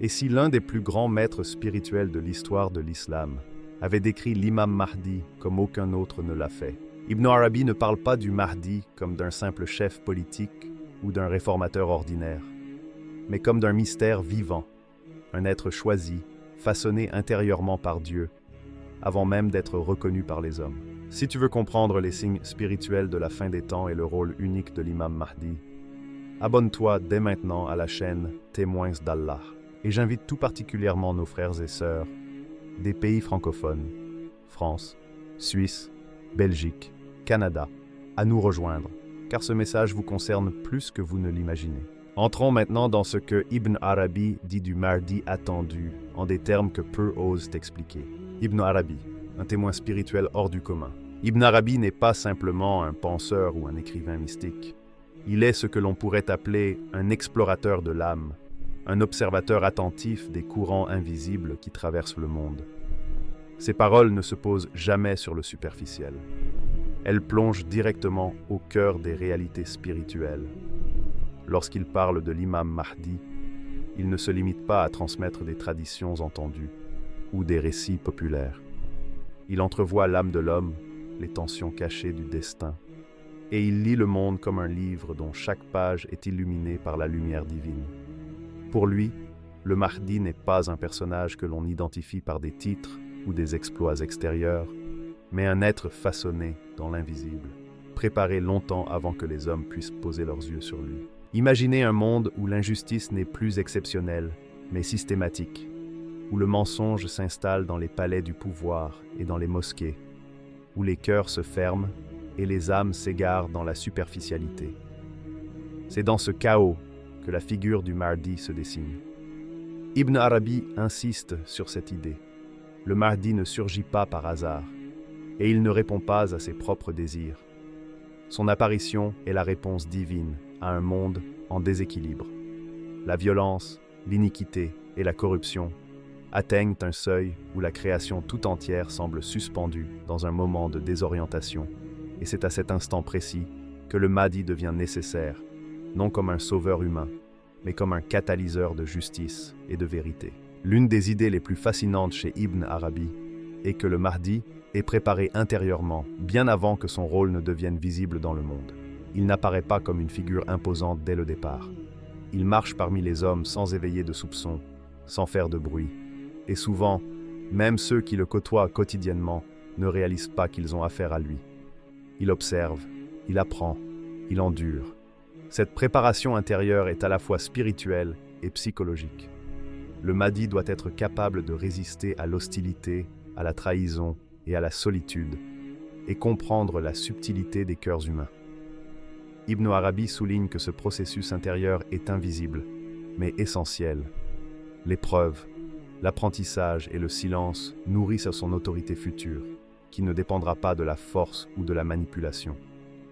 Et si l'un des plus grands maîtres spirituels de l'histoire de l'islam avait décrit l'imam Mahdi comme aucun autre ne l'a fait, Ibn Arabi ne parle pas du Mahdi comme d'un simple chef politique ou d'un réformateur ordinaire, mais comme d'un mystère vivant, un être choisi, façonné intérieurement par Dieu, avant même d'être reconnu par les hommes. Si tu veux comprendre les signes spirituels de la fin des temps et le rôle unique de l'imam Mahdi, abonne-toi dès maintenant à la chaîne Témoins d'Allah. Et j'invite tout particulièrement nos frères et sœurs des pays francophones, France, Suisse, Belgique, Canada, à nous rejoindre, car ce message vous concerne plus que vous ne l'imaginez. Entrons maintenant dans ce que Ibn Arabi dit du Mahdi attendu, en des termes que peu osent expliquer. Ibn Arabi, un témoin spirituel hors du commun. Ibn Arabi n'est pas simplement un penseur ou un écrivain mystique. Il est ce que l'on pourrait appeler un explorateur de l'âme, un observateur attentif des courants invisibles qui traversent le monde. Ses paroles ne se posent jamais sur le superficiel. Elles plongent directement au cœur des réalités spirituelles. Lorsqu'il parle de l'imam Mahdi, il ne se limite pas à transmettre des traditions entendues ou des récits populaires. Il entrevoit l'âme de l'homme, les tensions cachées du destin, et il lit le monde comme un livre dont chaque page est illuminée par la lumière divine. Pour lui, le Mahdi n'est pas un personnage que l'on identifie par des titres ou des exploits extérieurs, mais un être façonné dans l'invisible, préparé longtemps avant que les hommes puissent poser leurs yeux sur lui. Imaginez un monde où l'injustice n'est plus exceptionnelle, mais systématique, où le mensonge s'installe dans les palais du pouvoir et dans les mosquées, où les cœurs se ferment et les âmes s'égarent dans la superficialité. C'est dans ce chaos que la figure du Mahdi se dessine. Ibn Arabi insiste sur cette idée. Le Mahdi ne surgit pas par hasard, et il ne répond pas à ses propres désirs. Son apparition est la réponse divine à un monde en déséquilibre. La violence, l'iniquité et la corruption atteignent un seuil où la création tout entière semble suspendue dans un moment de désorientation, et c'est à cet instant précis que le Mahdi devient nécessaire, non comme un sauveur humain, mais comme un catalyseur de justice et de vérité. L'une des idées les plus fascinantes chez Ibn Arabi est que le Mahdi est préparé intérieurement, bien avant que son rôle ne devienne visible dans le monde. Il n'apparaît pas comme une figure imposante dès le départ. Il marche parmi les hommes sans éveiller de soupçons, sans faire de bruit. Et souvent, même ceux qui le côtoient quotidiennement ne réalisent pas qu'ils ont affaire à lui. Il observe, il apprend, il endure. Cette préparation intérieure est à la fois spirituelle et psychologique. Le Mahdi doit être capable de résister à l'hostilité, à la trahison et à la solitude, et comprendre la subtilité des cœurs humains. Ibn Arabi souligne que ce processus intérieur est invisible, mais essentiel. L'épreuve, l'apprentissage et le silence nourrissent son autorité future, qui ne dépendra pas de la force ou de la manipulation,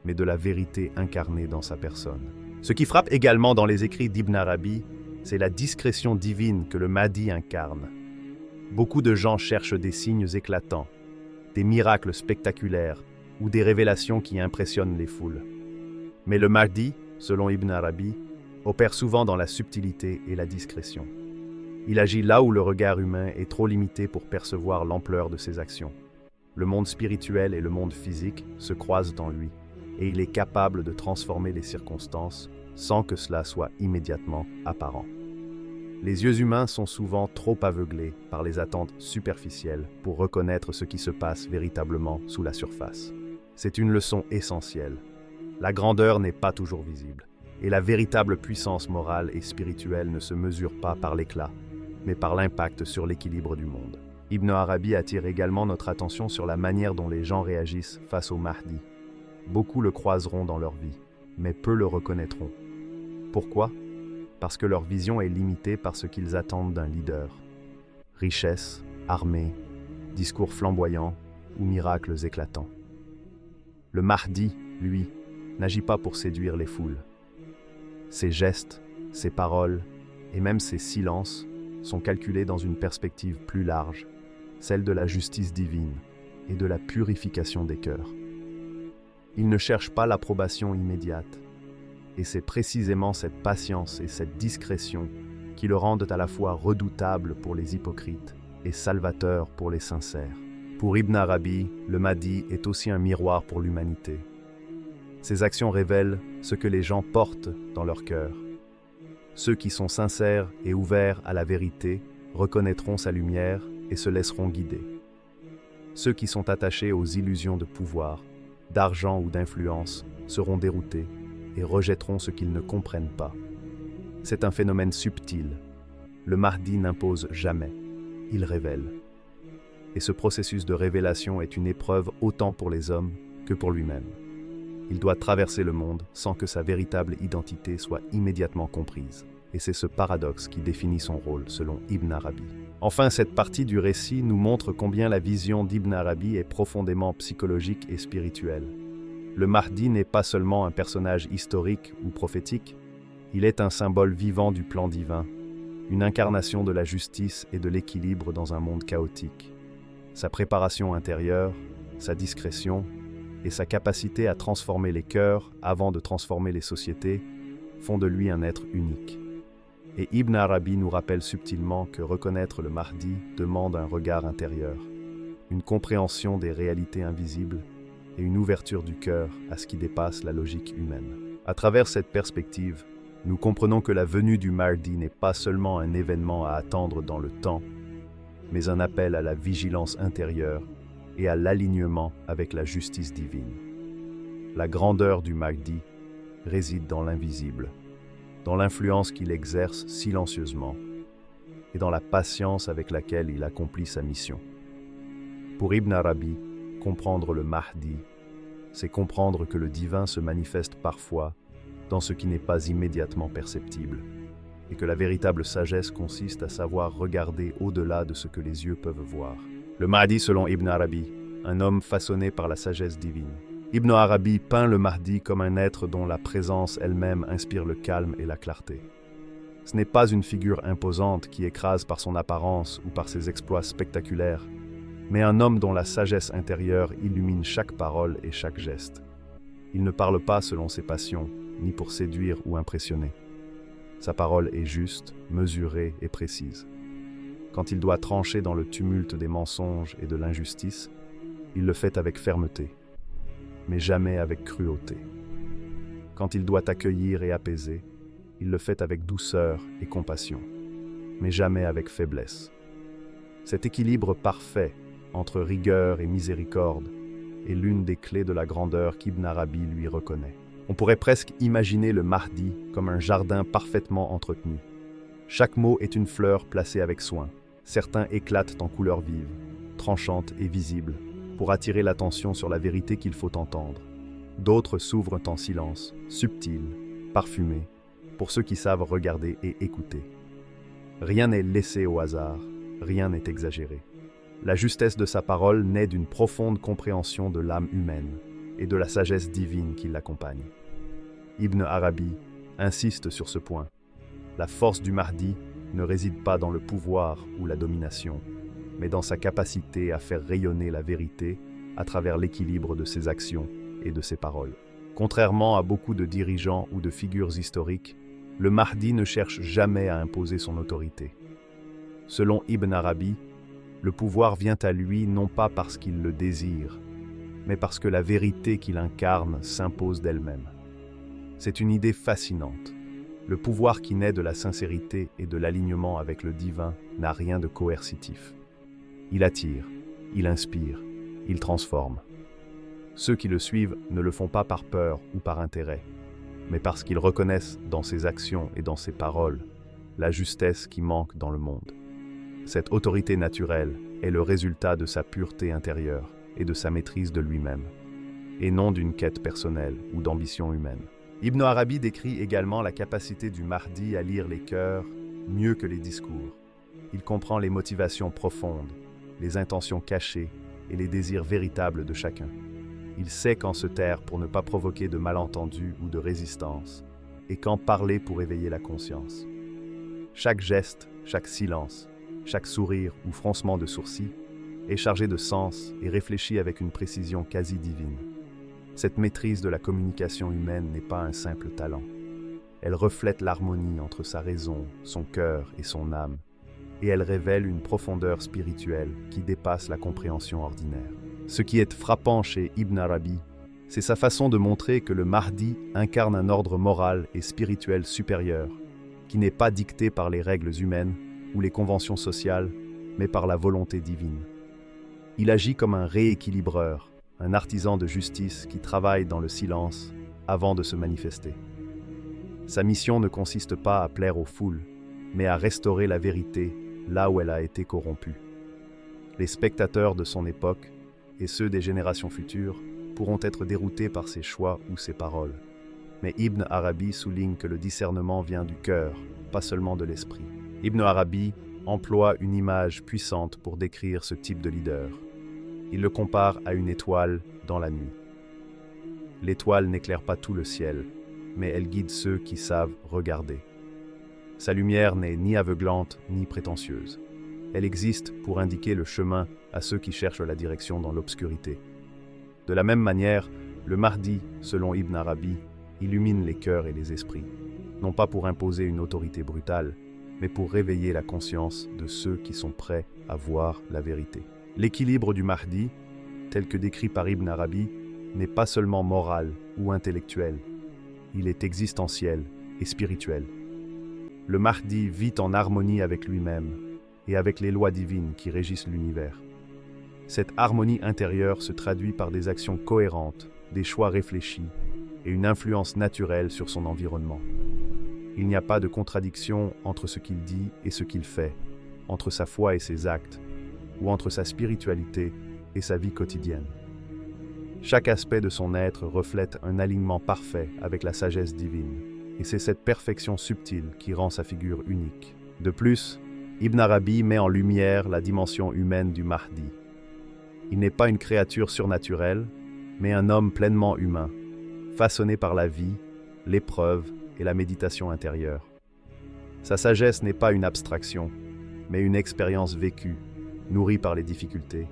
mais de la vérité incarnée dans sa personne. Ce qui frappe également dans les écrits d'Ibn Arabi, c'est la discrétion divine que le Mahdi incarne. Beaucoup de gens cherchent des signes éclatants, des miracles spectaculaires ou des révélations qui impressionnent les foules. Mais le Mahdi, selon Ibn Arabi, opère souvent dans la subtilité et la discrétion. Il agit là où le regard humain est trop limité pour percevoir l'ampleur de ses actions. Le monde spirituel et le monde physique se croisent en lui, et il est capable de transformer les circonstances sans que cela soit immédiatement apparent. Les yeux humains sont souvent trop aveuglés par les attentes superficielles pour reconnaître ce qui se passe véritablement sous la surface. C'est une leçon essentielle. La grandeur n'est pas toujours visible, et la véritable puissance morale et spirituelle ne se mesure pas par l'éclat, mais par l'impact sur l'équilibre du monde. Ibn Arabi attire également notre attention sur la manière dont les gens réagissent face au Mahdi. Beaucoup le croiseront dans leur vie, mais peu le reconnaîtront. Pourquoi ? Parce que leur vision est limitée par ce qu'ils attendent d'un leader. Richesse, armée, discours flamboyants ou miracles éclatants. Le Mahdi, lui, n'agit pas pour séduire les foules. Ses gestes, ses paroles et même ses silences sont calculés dans une perspective plus large, celle de la justice divine et de la purification des cœurs. Il ne cherche pas l'approbation immédiate, et c'est précisément cette patience et cette discrétion qui le rendent à la fois redoutable pour les hypocrites et salvateur pour les sincères. Pour Ibn Arabi, le Mahdi est aussi un miroir pour l'humanité. Ses actions révèlent ce que les gens portent dans leur cœur. Ceux qui sont sincères et ouverts à la vérité reconnaîtront sa lumière et se laisseront guider. Ceux qui sont attachés aux illusions de pouvoir, d'argent ou d'influence seront déroutés et rejetteront ce qu'ils ne comprennent pas. C'est un phénomène subtil. Le Mahdi n'impose jamais, il révèle. Et ce processus de révélation est une épreuve autant pour les hommes que pour lui-même. Il doit traverser le monde sans que sa véritable identité soit immédiatement comprise. Et c'est ce paradoxe qui définit son rôle, selon Ibn Arabi. Enfin, cette partie du récit nous montre combien la vision d'Ibn Arabi est profondément psychologique et spirituelle. Le Mahdi n'est pas seulement un personnage historique ou prophétique, il est un symbole vivant du plan divin, une incarnation de la justice et de l'équilibre dans un monde chaotique. Sa préparation intérieure, sa discrétion et sa capacité à transformer les cœurs avant de transformer les sociétés font de lui un être unique. Et Ibn Arabi nous rappelle subtilement que reconnaître le Mahdi demande un regard intérieur, une compréhension des réalités invisibles et une ouverture du cœur à ce qui dépasse la logique humaine. À travers cette perspective, nous comprenons que la venue du Mahdi n'est pas seulement un événement à attendre dans le temps, mais un appel à la vigilance intérieure et à l'alignement avec la justice divine. La grandeur du Mahdi réside dans l'invisible, dans l'influence qu'il exerce silencieusement et dans la patience avec laquelle il accomplit sa mission. Pour Ibn Arabi, comprendre le Mahdi, c'est comprendre que le divin se manifeste parfois dans ce qui n'est pas immédiatement perceptible, et que la véritable sagesse consiste à savoir regarder au-delà de ce que les yeux peuvent voir. Le Mahdi selon Ibn Arabi, un homme façonné par la sagesse divine. Ibn Arabi peint le Mahdi comme un être dont la présence elle-même inspire le calme et la clarté. Ce n'est pas une figure imposante qui écrase par son apparence ou par ses exploits spectaculaires, mais un homme dont la sagesse intérieure illumine chaque parole et chaque geste. Il ne parle pas selon ses passions, ni pour séduire ou impressionner. Sa parole est juste, mesurée et précise. Quand il doit trancher dans le tumulte des mensonges et de l'injustice, il le fait avec fermeté, mais jamais avec cruauté. Quand il doit accueillir et apaiser, il le fait avec douceur et compassion, mais jamais avec faiblesse. Cet équilibre parfait entre rigueur et miséricorde est l'une des clés de la grandeur qu'Ibn Arabi lui reconnaît. On pourrait presque imaginer le Mahdi comme un jardin parfaitement entretenu. Chaque mot est une fleur placée avec soin. Certains éclatent en couleurs vives, tranchantes et visibles, pour attirer l'attention sur la vérité qu'il faut entendre. D'autres s'ouvrent en silence, subtils, parfumés, pour ceux qui savent regarder et écouter. Rien n'est laissé au hasard, rien n'est exagéré. La justesse de sa parole naît d'une profonde compréhension de l'âme humaine et de la sagesse divine qui l'accompagne. Ibn Arabi insiste sur ce point. La force du Mahdi ne réside pas dans le pouvoir ou la domination, mais dans sa capacité à faire rayonner la vérité à travers l'équilibre de ses actions et de ses paroles. Contrairement à beaucoup de dirigeants ou de figures historiques, le Mahdi ne cherche jamais à imposer son autorité. Selon Ibn Arabi, le pouvoir vient à lui non pas parce qu'il le désire, mais parce que la vérité qu'il incarne s'impose d'elle-même. C'est une idée fascinante. Le pouvoir qui naît de la sincérité et de l'alignement avec le divin n'a rien de coercitif. Il attire, il inspire, il transforme. Ceux qui le suivent ne le font pas par peur ou par intérêt, mais parce qu'ils reconnaissent dans ses actions et dans ses paroles la justesse qui manque dans le monde. Cette autorité naturelle est le résultat de sa pureté intérieure et de sa maîtrise de lui-même, et non d'une quête personnelle ou d'ambition humaine. Ibn Arabi décrit également la capacité du Mahdi à lire les cœurs mieux que les discours. Il comprend les motivations profondes, les intentions cachées et les désirs véritables de chacun. Il sait quand se taire pour ne pas provoquer de malentendus ou de résistance, et quand parler pour éveiller la conscience. Chaque geste, chaque silence, chaque sourire ou froncement de sourcils est chargé de sens et réfléchi avec une précision quasi divine. Cette maîtrise de la communication humaine n'est pas un simple talent. Elle reflète l'harmonie entre sa raison, son cœur et son âme, et elle révèle une profondeur spirituelle qui dépasse la compréhension ordinaire. Ce qui est frappant chez Ibn Arabi, c'est sa façon de montrer que le Mahdi incarne un ordre moral et spirituel supérieur, qui n'est pas dicté par les règles humaines ou les conventions sociales, mais par la volonté divine. Il agit comme un rééquilibreur, un artisan de justice qui travaille dans le silence avant de se manifester. Sa mission ne consiste pas à plaire aux foules, mais à restaurer la vérité là où elle a été corrompue. Les spectateurs de son époque, et ceux des générations futures, pourront être déroutés par ses choix ou ses paroles. Mais Ibn Arabi souligne que le discernement vient du cœur, pas seulement de l'esprit. Ibn Arabi emploie une image puissante pour décrire ce type de leader. Il le compare à une étoile dans la nuit. L'étoile n'éclaire pas tout le ciel, mais elle guide ceux qui savent regarder. Sa lumière n'est ni aveuglante ni prétentieuse. Elle existe pour indiquer le chemin à ceux qui cherchent la direction dans l'obscurité. De la même manière, le Mahdi, selon Ibn Arabi, illumine les cœurs et les esprits, non pas pour imposer une autorité brutale, mais pour réveiller la conscience de ceux qui sont prêts à voir la vérité. L'équilibre du Mahdi, tel que décrit par Ibn Arabi, n'est pas seulement moral ou intellectuel, il est existentiel et spirituel. Le Mahdi vit en harmonie avec lui-même et avec les lois divines qui régissent l'univers. Cette harmonie intérieure se traduit par des actions cohérentes, des choix réfléchis et une influence naturelle sur son environnement. Il n'y a pas de contradiction entre ce qu'il dit et ce qu'il fait, entre sa foi et ses actes, ou entre sa spiritualité et sa vie quotidienne. Chaque aspect de son être reflète un alignement parfait avec la sagesse divine, et c'est cette perfection subtile qui rend sa figure unique. De plus, Ibn Arabi met en lumière la dimension humaine du Mahdi. Il n'est pas une créature surnaturelle, mais un homme pleinement humain, façonné par la vie, l'épreuve et la méditation intérieure. Sa sagesse n'est pas une abstraction, mais une expérience vécue, nourrie par les difficultés,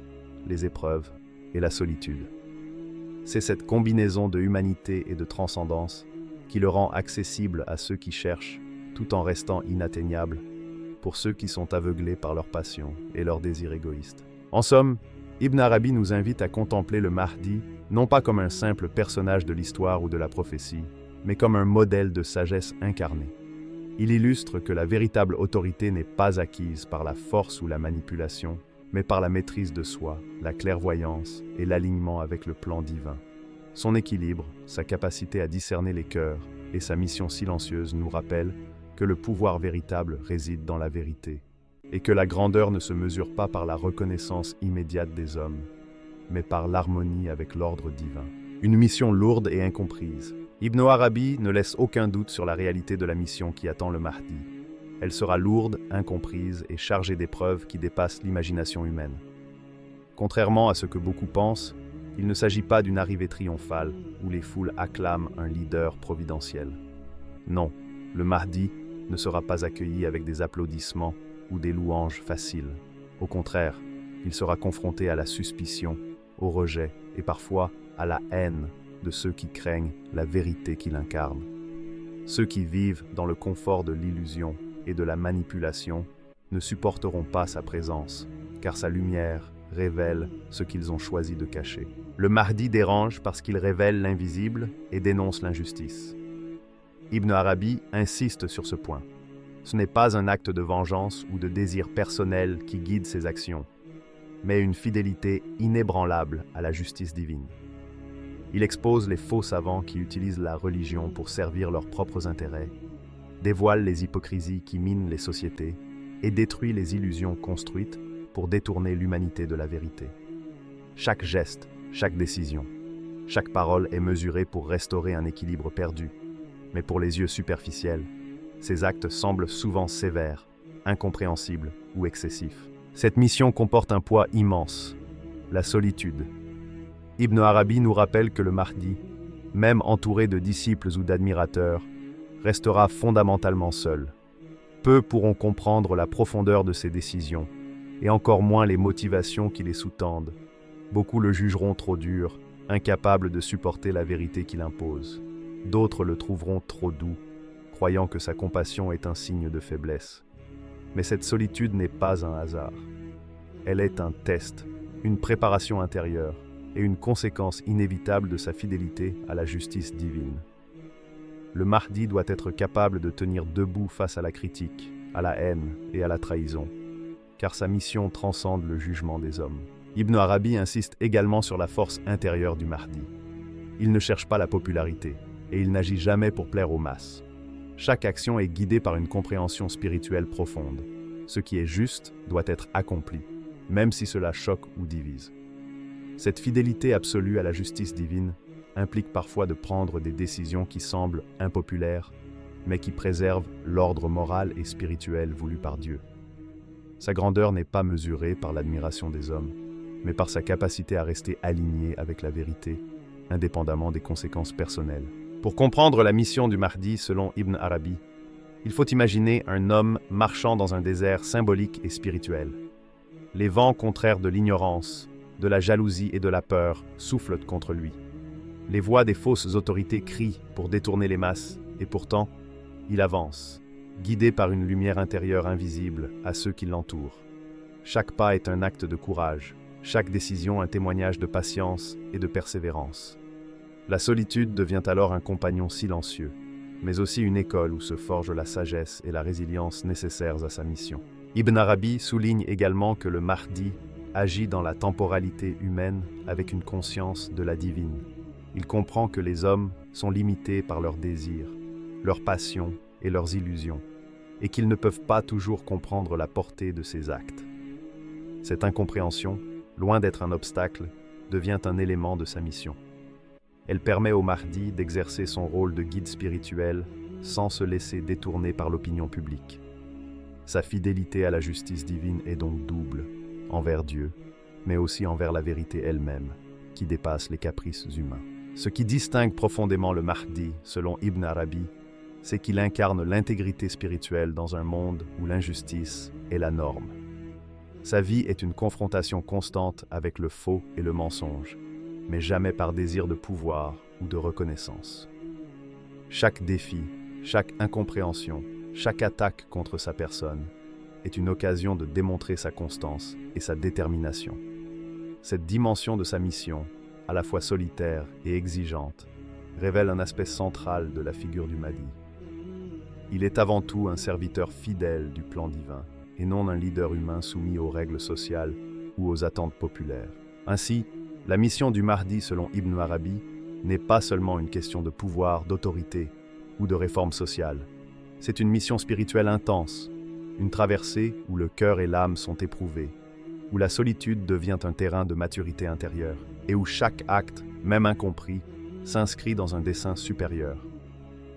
les épreuves et la solitude. C'est cette combinaison de humanité et de transcendance qui le rend accessible à ceux qui cherchent, tout en restant inatteignable, pour ceux qui sont aveuglés par leurs passions et leurs désirs égoïstes. En somme, Ibn Arabi nous invite à contempler le Mahdi, non pas comme un simple personnage de l'histoire ou de la prophétie, mais comme un modèle de sagesse incarnée. Il illustre que la véritable autorité n'est pas acquise par la force ou la manipulation, mais par la maîtrise de soi, la clairvoyance et l'alignement avec le plan divin. Son équilibre, sa capacité à discerner les cœurs et sa mission silencieuse nous rappellent que le pouvoir véritable réside dans la vérité, et que la grandeur ne se mesure pas par la reconnaissance immédiate des hommes, mais par l'harmonie avec l'ordre divin. Une mission lourde et incomprise. Ibn Arabi ne laisse aucun doute sur la réalité de la mission qui attend le Mahdi. Elle sera lourde, incomprise et chargée d'épreuves qui dépassent l'imagination humaine. Contrairement à ce que beaucoup pensent, il ne s'agit pas d'une arrivée triomphale où les foules acclament un leader providentiel. Non, le Mahdi ne sera pas accueilli avec des applaudissements ou des louanges faciles. Au contraire, il sera confronté à la suspicion, au rejet et parfois à la haine de ceux qui craignent la vérité qu'il incarne. Ceux qui vivent dans le confort de l'illusion et de la manipulation ne supporteront pas sa présence, car sa lumière révèle ce qu'ils ont choisi de cacher. Le Mahdi dérange parce qu'il révèle l'invisible et dénonce l'injustice. Ibn Arabi insiste sur ce point. Ce n'est pas un acte de vengeance ou de désir personnel qui guide ses actions, mais une fidélité inébranlable à la justice divine. Il expose les faux savants qui utilisent la religion pour servir leurs propres intérêts, dévoile les hypocrisies qui minent les sociétés et détruit les illusions construites pour détourner l'humanité de la vérité. Chaque geste, chaque décision, chaque parole est mesurée pour restaurer un équilibre perdu, mais pour les yeux superficiels, ces actes semblent souvent sévères, incompréhensibles ou excessifs. Cette mission comporte un poids immense, la solitude. Ibn Arabi nous rappelle que le Mahdi, même entouré de disciples ou d'admirateurs, restera fondamentalement seul. Peu pourront comprendre la profondeur de ses décisions, et encore moins les motivations qui les sous-tendent. Beaucoup le jugeront trop dur, incapable de supporter la vérité qu'il impose. D'autres le trouveront trop doux, croyant que sa compassion est un signe de faiblesse. Mais cette solitude n'est pas un hasard. Elle est un test, une préparation intérieure et une conséquence inévitable de sa fidélité à la justice divine. Le Mahdi doit être capable de tenir debout face à la critique, à la haine et à la trahison, car sa mission transcende le jugement des hommes. Ibn Arabi insiste également sur la force intérieure du Mahdi. Il ne cherche pas la popularité, et il n'agit jamais pour plaire aux masses. Chaque action est guidée par une compréhension spirituelle profonde. Ce qui est juste doit être accompli, même si cela choque ou divise. Cette fidélité absolue à la justice divine implique parfois de prendre des décisions qui semblent impopulaires, mais qui préservent l'ordre moral et spirituel voulu par Dieu. Sa grandeur n'est pas mesurée par l'admiration des hommes, mais par sa capacité à rester aligné avec la vérité, indépendamment des conséquences personnelles. Pour comprendre la mission du Mahdi selon Ibn Arabi, il faut imaginer un homme marchant dans un désert symbolique et spirituel. Les vents contraires de l'ignorance, de la jalousie et de la peur soufflent contre lui. Les voix des fausses autorités crient pour détourner les masses, et pourtant, il avance, guidé par une lumière intérieure invisible à ceux qui l'entourent. Chaque pas est un acte de courage, chaque décision un témoignage de patience et de persévérance. La solitude devient alors un compagnon silencieux, mais aussi une école où se forge la sagesse et la résilience nécessaires à sa mission. Ibn Arabi souligne également que le Mahdi agit dans la temporalité humaine avec une conscience de la divine. Il comprend que les hommes sont limités par leurs désirs, leurs passions et leurs illusions, et qu'ils ne peuvent pas toujours comprendre la portée de ses actes. Cette incompréhension, loin d'être un obstacle, devient un élément de sa mission. Elle permet au Mahdi d'exercer son rôle de guide spirituel sans se laisser détourner par l'opinion publique. Sa fidélité à la justice divine est donc double, envers Dieu, mais aussi envers la vérité elle-même, qui dépasse les caprices humains. Ce qui distingue profondément le Mahdi, selon Ibn Arabi, c'est qu'il incarne l'intégrité spirituelle dans un monde où l'injustice est la norme. Sa vie est une confrontation constante avec le faux et le mensonge, mais jamais par désir de pouvoir ou de reconnaissance. Chaque défi, chaque incompréhension, chaque attaque contre sa personne est une occasion de démontrer sa constance et sa détermination. Cette dimension de sa mission, à la fois solitaire et exigeante, révèle un aspect central de la figure du Mahdi. Il est avant tout un serviteur fidèle du plan divin, et non un leader humain soumis aux règles sociales ou aux attentes populaires. Ainsi, la mission du Mahdi selon Ibn Arabi n'est pas seulement une question de pouvoir, d'autorité ou de réforme sociale. C'est une mission spirituelle intense, une traversée où le cœur et l'âme sont éprouvés, où la solitude devient un terrain de maturité intérieure et où chaque acte, même incompris, s'inscrit dans un dessein supérieur.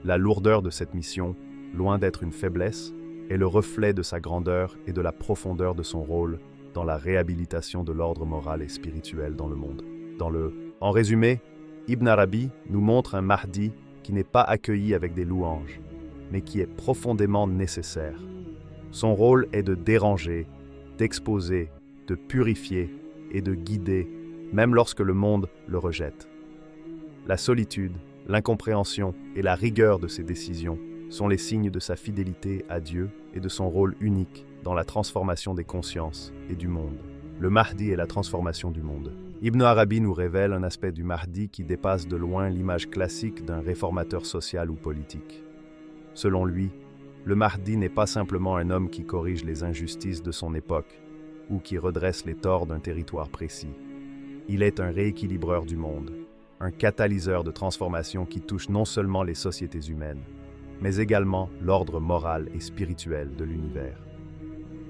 La lourdeur de cette mission, loin d'être une faiblesse, est le reflet de sa grandeur et de la profondeur de son rôle dans la réhabilitation de l'ordre moral et spirituel dans le monde. En résumé, Ibn Arabi nous montre un Mahdi qui n'est pas accueilli avec des louanges, mais qui est profondément nécessaire. Son rôle est de déranger, d'exposer, de purifier et de guider, même lorsque le monde le rejette. La solitude, l'incompréhension et la rigueur de ses décisions sont les signes de sa fidélité à Dieu et de son rôle unique dans la transformation des consciences et du monde. Le Mahdi est la transformation du monde. Ibn Arabi nous révèle un aspect du Mahdi qui dépasse de loin l'image classique d'un réformateur social ou politique. Selon lui, le Mahdi n'est pas simplement un homme qui corrige les injustices de son époque ou qui redresse les torts d'un territoire précis. Il est un rééquilibreur du monde, un catalyseur de transformation qui touche non seulement les sociétés humaines, mais également l'ordre moral et spirituel de l'univers.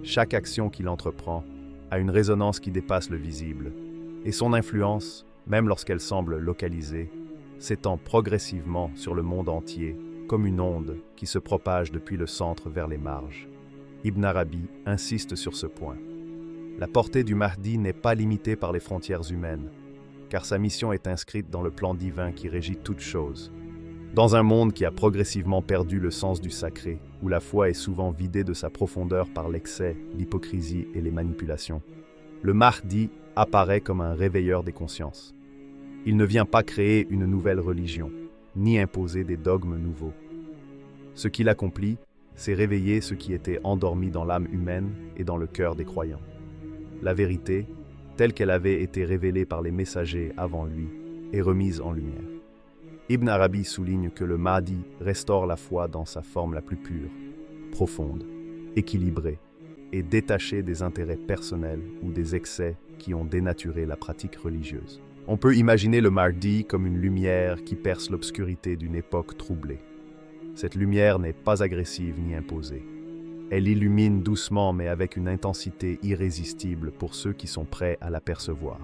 Chaque action qu'il entreprend a une résonance qui dépasse le visible, et son influence, même lorsqu'elle semble localisée, s'étend progressivement sur le monde entier comme une onde qui se propage depuis le centre vers les marges. Ibn Arabi insiste sur ce point. La portée du Mahdi n'est pas limitée par les frontières humaines, car sa mission est inscrite dans le plan divin qui régit toutes choses. Dans un monde qui a progressivement perdu le sens du sacré, où la foi est souvent vidée de sa profondeur par l'excès, l'hypocrisie et les manipulations, le Mahdi apparaît comme un réveilleur des consciences. Il ne vient pas créer une nouvelle religion, ni imposer des dogmes nouveaux. Ce qu'il accomplit, c'est réveiller ce qui était endormi dans l'âme humaine et dans le cœur des croyants. La vérité, telle qu'elle avait été révélée par les messagers avant lui, est remise en lumière. Ibn Arabi souligne que le Mahdi restaure la foi dans sa forme la plus pure, profonde, équilibrée et détachée des intérêts personnels ou des excès qui ont dénaturé la pratique religieuse. On peut imaginer le Mahdi comme une lumière qui perce l'obscurité d'une époque troublée. Cette lumière n'est pas agressive ni imposée. Elle illumine doucement mais avec une intensité irrésistible pour ceux qui sont prêts à l'apercevoir.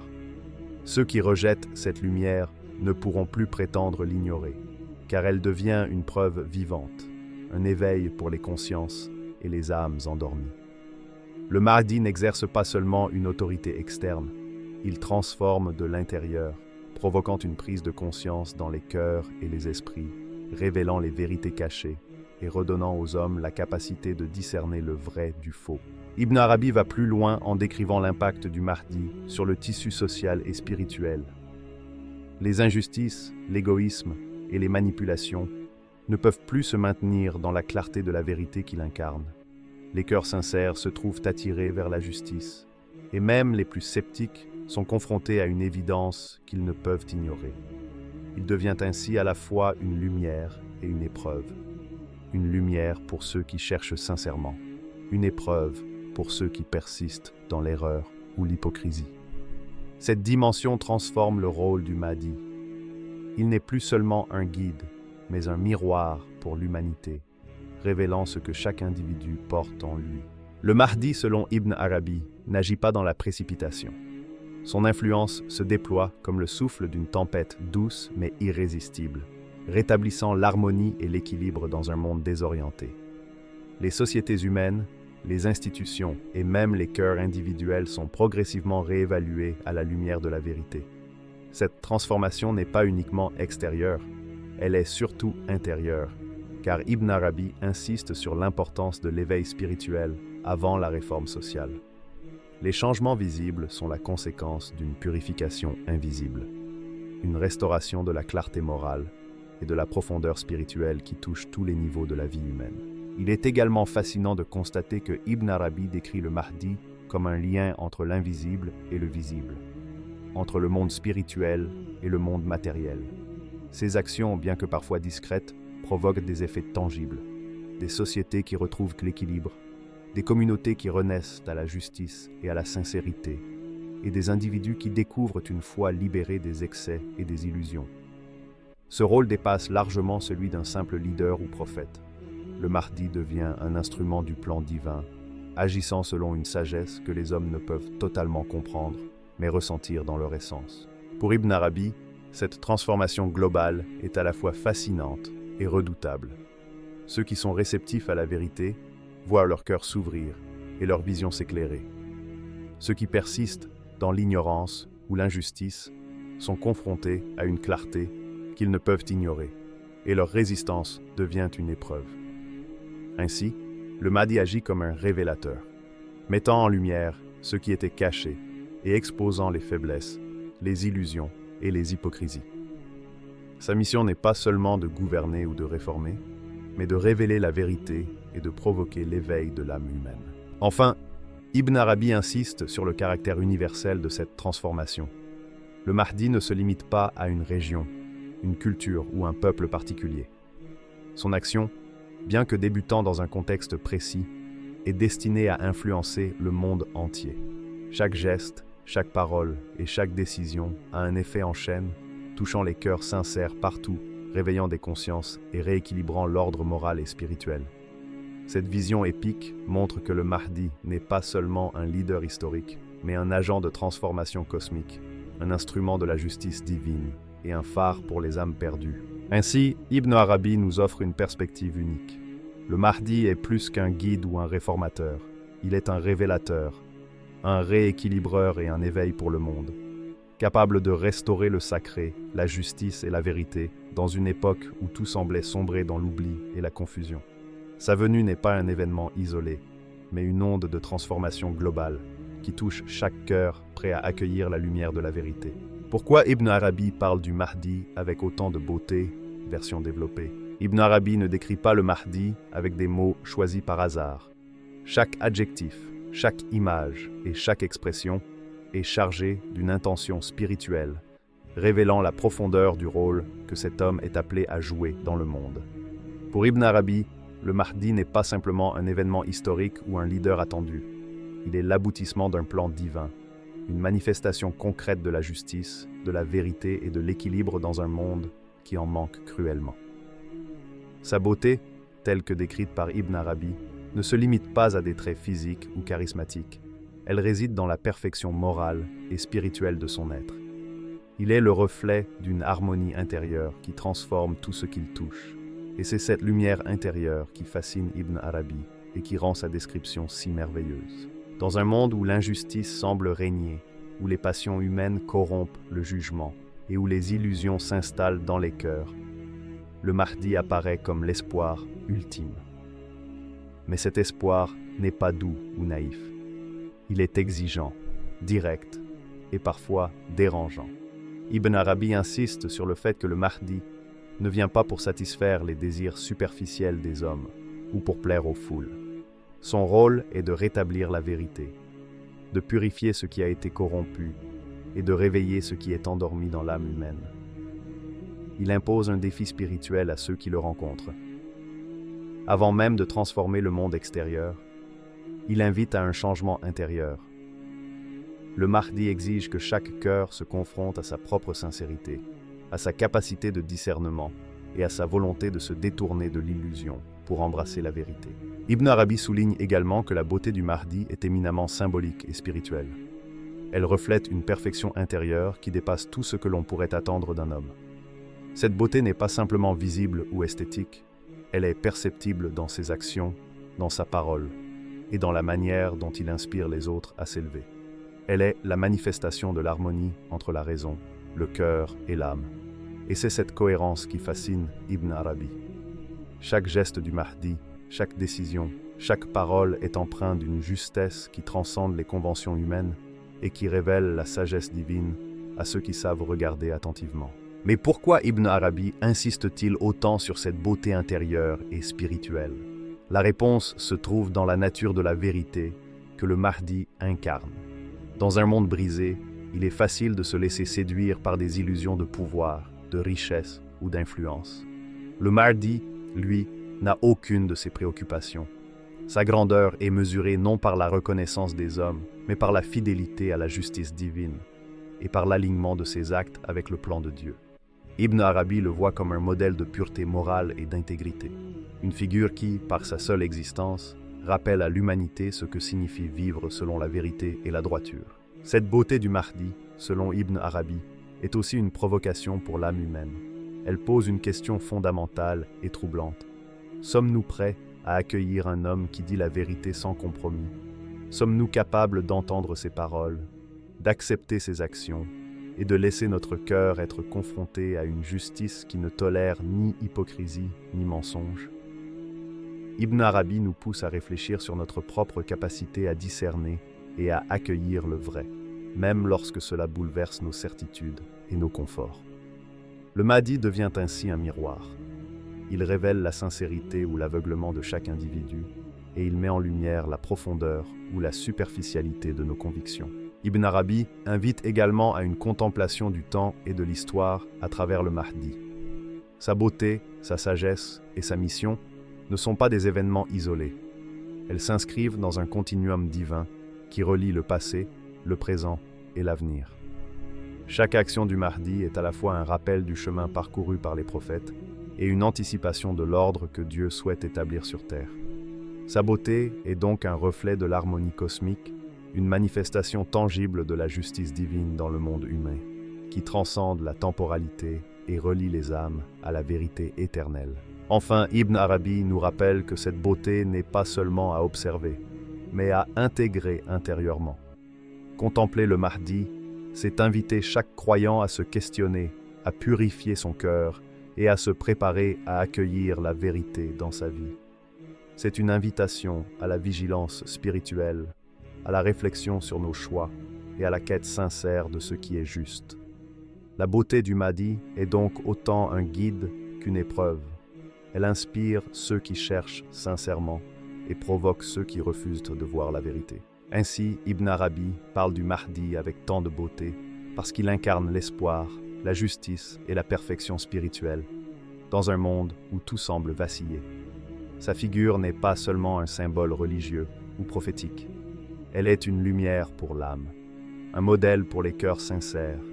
Ceux qui rejettent cette lumière ne pourront plus prétendre l'ignorer, car elle devient une preuve vivante, un éveil pour les consciences et les âmes endormies. Le Mahdi n'exerce pas seulement une autorité externe, il transforme de l'intérieur, provoquant une prise de conscience dans les cœurs et les esprits, révélant les vérités cachées et redonnant aux hommes la capacité de discerner le vrai du faux. Ibn Arabi va plus loin en décrivant l'impact du Mahdi sur le tissu social et spirituel. Les injustices, l'égoïsme et les manipulations ne peuvent plus se maintenir dans la clarté de la vérité qu'il incarne. Les cœurs sincères se trouvent attirés vers la justice, et même les plus sceptiques sont confrontés à une évidence qu'ils ne peuvent ignorer. Il devient ainsi à la fois une lumière et une épreuve. Une lumière pour ceux qui cherchent sincèrement, une épreuve pour ceux qui persistent dans l'erreur ou l'hypocrisie. Cette dimension transforme le rôle du Mahdi. Il n'est plus seulement un guide, mais un miroir pour l'humanité, révélant ce que chaque individu porte en lui. Le Mahdi, selon Ibn Arabi, n'agit pas dans la précipitation. Son influence se déploie comme le souffle d'une tempête douce mais irrésistible, rétablissant l'harmonie et l'équilibre dans un monde désorienté. Les sociétés humaines, les institutions et même les cœurs individuels sont progressivement réévalués à la lumière de la vérité. Cette transformation n'est pas uniquement extérieure, elle est surtout intérieure, car Ibn Arabi insiste sur l'importance de l'éveil spirituel avant la réforme sociale. Les changements visibles sont la conséquence d'une purification invisible, une restauration de la clarté morale et de la profondeur spirituelle qui touche tous les niveaux de la vie humaine. Il est également fascinant de constater que Ibn Arabi décrit le Mahdi comme un lien entre l'invisible et le visible, entre le monde spirituel et le monde matériel. Ses actions, bien que parfois discrètes, provoquent des effets tangibles, des sociétés qui retrouvent l'équilibre, des communautés qui renaissent à la justice et à la sincérité, et des individus qui découvrent une foi libérée des excès et des illusions. Ce rôle dépasse largement celui d'un simple leader ou prophète. Le Mahdi devient un instrument du plan divin, agissant selon une sagesse que les hommes ne peuvent totalement comprendre, mais ressentir dans leur essence. Pour Ibn Arabi, cette transformation globale est à la fois fascinante et redoutable. Ceux qui sont réceptifs à la vérité voient leur cœur s'ouvrir et leur vision s'éclairer. Ceux qui persistent dans l'ignorance ou l'injustice sont confrontés à une clarté qu'ils ne peuvent ignorer, et leur résistance devient une épreuve. Ainsi, le Mahdi agit comme un révélateur, mettant en lumière ce qui était caché et exposant les faiblesses, les illusions et les hypocrisies. Sa mission n'est pas seulement de gouverner ou de réformer, mais de révéler la vérité et de provoquer l'éveil de l'âme humaine. Enfin, Ibn Arabi insiste sur le caractère universel de cette transformation. Le Mahdi ne se limite pas à une région, une culture ou un peuple particulier. Son action, bien que débutant dans un contexte précis, est destinée à influencer le monde entier. Chaque geste, chaque parole et chaque décision a un effet en chaîne, touchant les cœurs sincères partout, réveillant des consciences et rééquilibrant l'ordre moral et spirituel. Cette vision épique montre que le Mahdi n'est pas seulement un leader historique, mais un agent de transformation cosmique, un instrument de la justice divine et un phare pour les âmes perdues. Ainsi, Ibn Arabi nous offre une perspective unique. Le Mahdi est plus qu'un guide ou un réformateur. Il est un révélateur, un rééquilibreur et un éveil pour le monde, capable de restaurer le sacré, la justice et la vérité dans une époque où tout semblait sombrer dans l'oubli et la confusion. Sa venue n'est pas un événement isolé, mais une onde de transformation globale qui touche chaque cœur prêt à accueillir la lumière de la vérité. Pourquoi Ibn Arabi parle du Mahdi avec autant de beauté, version développée? Ibn Arabi ne décrit pas le Mahdi avec des mots choisis par hasard. Chaque adjectif, chaque image et chaque expression est chargé d'une intention spirituelle, révélant la profondeur du rôle que cet homme est appelé à jouer dans le monde. Pour Ibn Arabi, le Mahdi n'est pas simplement un événement historique ou un leader attendu. Il est l'aboutissement d'un plan divin, une manifestation concrète de la justice, de la vérité et de l'équilibre dans un monde qui en manque cruellement. Sa beauté, telle que décrite par Ibn Arabi, ne se limite pas à des traits physiques ou charismatiques. Elle réside dans la perfection morale et spirituelle de son être. Il est le reflet d'une harmonie intérieure qui transforme tout ce qu'il touche. Et c'est cette lumière intérieure qui fascine Ibn Arabi et qui rend sa description si merveilleuse. Dans un monde où l'injustice semble régner, où les passions humaines corrompent le jugement et où les illusions s'installent dans les cœurs, le Mahdi apparaît comme l'espoir ultime. Mais cet espoir n'est pas doux ou naïf. Il est exigeant, direct et parfois dérangeant. Ibn Arabi insiste sur le fait que le Mahdi ne vient pas pour satisfaire les désirs superficiels des hommes ou pour plaire aux foules. Son rôle est de rétablir la vérité, de purifier ce qui a été corrompu et de réveiller ce qui est endormi dans l'âme humaine. Il impose un défi spirituel à ceux qui le rencontrent. Avant même de transformer le monde extérieur, il invite à un changement intérieur. Le Mahdi exige que chaque cœur se confronte à sa propre sincérité, à sa capacité de discernement et à sa volonté de se détourner de l'illusion pour embrasser la vérité. Ibn Arabi souligne également que la beauté du Mahdi est éminemment symbolique et spirituelle. Elle reflète une perfection intérieure qui dépasse tout ce que l'on pourrait attendre d'un homme. Cette beauté n'est pas simplement visible ou esthétique, elle est perceptible dans ses actions, dans sa parole et dans la manière dont il inspire les autres à s'élever. Elle est la manifestation de l'harmonie entre la raison, le cœur et l'âme. Et c'est cette cohérence qui fascine Ibn Arabi. Chaque geste du Mahdi, chaque décision, chaque parole est empreinte d'une justesse qui transcende les conventions humaines et qui révèle la sagesse divine à ceux qui savent regarder attentivement. Mais pourquoi Ibn Arabi insiste-t-il autant sur cette beauté intérieure et spirituelle? La réponse se trouve dans la nature de la vérité que le Mahdi incarne. Dans un monde brisé, il est facile de se laisser séduire par des illusions de pouvoir, de richesse ou d'influence. Le Mahdi, lui, n'a aucune de ces préoccupations. Sa grandeur est mesurée non par la reconnaissance des hommes, mais par la fidélité à la justice divine et par l'alignement de ses actes avec le plan de Dieu. Ibn Arabi le voit comme un modèle de pureté morale et d'intégrité, une figure qui, par sa seule existence, rappelle à l'humanité ce que signifie vivre selon la vérité et la droiture. Cette beauté du Mahdi, selon Ibn Arabi, est aussi une provocation pour l'âme humaine. Elle pose une question fondamentale et troublante. Sommes-nous prêts à accueillir un homme qui dit la vérité sans compromis? Sommes-nous capables d'entendre ses paroles, d'accepter ses actions et de laisser notre cœur être confronté à une justice qui ne tolère ni hypocrisie ni mensonge? Ibn Arabi nous pousse à réfléchir sur notre propre capacité à discerner et à accueillir le vrai, même lorsque cela bouleverse nos certitudes et nos conforts. Le Mahdi devient ainsi un miroir. Il révèle la sincérité ou l'aveuglement de chaque individu et il met en lumière la profondeur ou la superficialité de nos convictions. Ibn Arabi invite également à une contemplation du temps et de l'histoire à travers le Mahdi. Sa beauté, sa sagesse et sa mission ne sont pas des événements isolés. Elles s'inscrivent dans un continuum divin qui relie le passé, le présent et l'avenir. Chaque action du Mahdi est à la fois un rappel du chemin parcouru par les prophètes et une anticipation de l'ordre que Dieu souhaite établir sur terre. Sa beauté est donc un reflet de l'harmonie cosmique, une manifestation tangible de la justice divine dans le monde humain, qui transcende la temporalité et relie les âmes à la vérité éternelle. Enfin, Ibn Arabi nous rappelle que cette beauté n'est pas seulement à observer, mais à intégrer intérieurement. Contempler le Mahdi, c'est inviter chaque croyant à se questionner, à purifier son cœur et à se préparer à accueillir la vérité dans sa vie. C'est une invitation à la vigilance spirituelle, à la réflexion sur nos choix et à la quête sincère de ce qui est juste. La beauté du Mahdi est donc autant un guide qu'une épreuve. Elle inspire ceux qui cherchent sincèrement et provoque ceux qui refusent de voir la vérité. Ainsi, Ibn Arabi parle du Mahdi avec tant de beauté parce qu'il incarne l'espoir, la justice et la perfection spirituelle dans un monde où tout semble vaciller. Sa figure n'est pas seulement un symbole religieux ou prophétique. Elle est une lumière pour l'âme, un modèle pour les cœurs sincères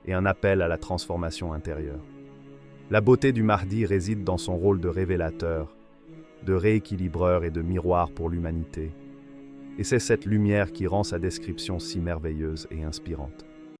et un appel à la transformation intérieure. La beauté du Mahdi réside dans son rôle de révélateur, de rééquilibreur et de miroir pour l'humanité. Et c'est cette lumière qui rend sa description si merveilleuse et inspirante.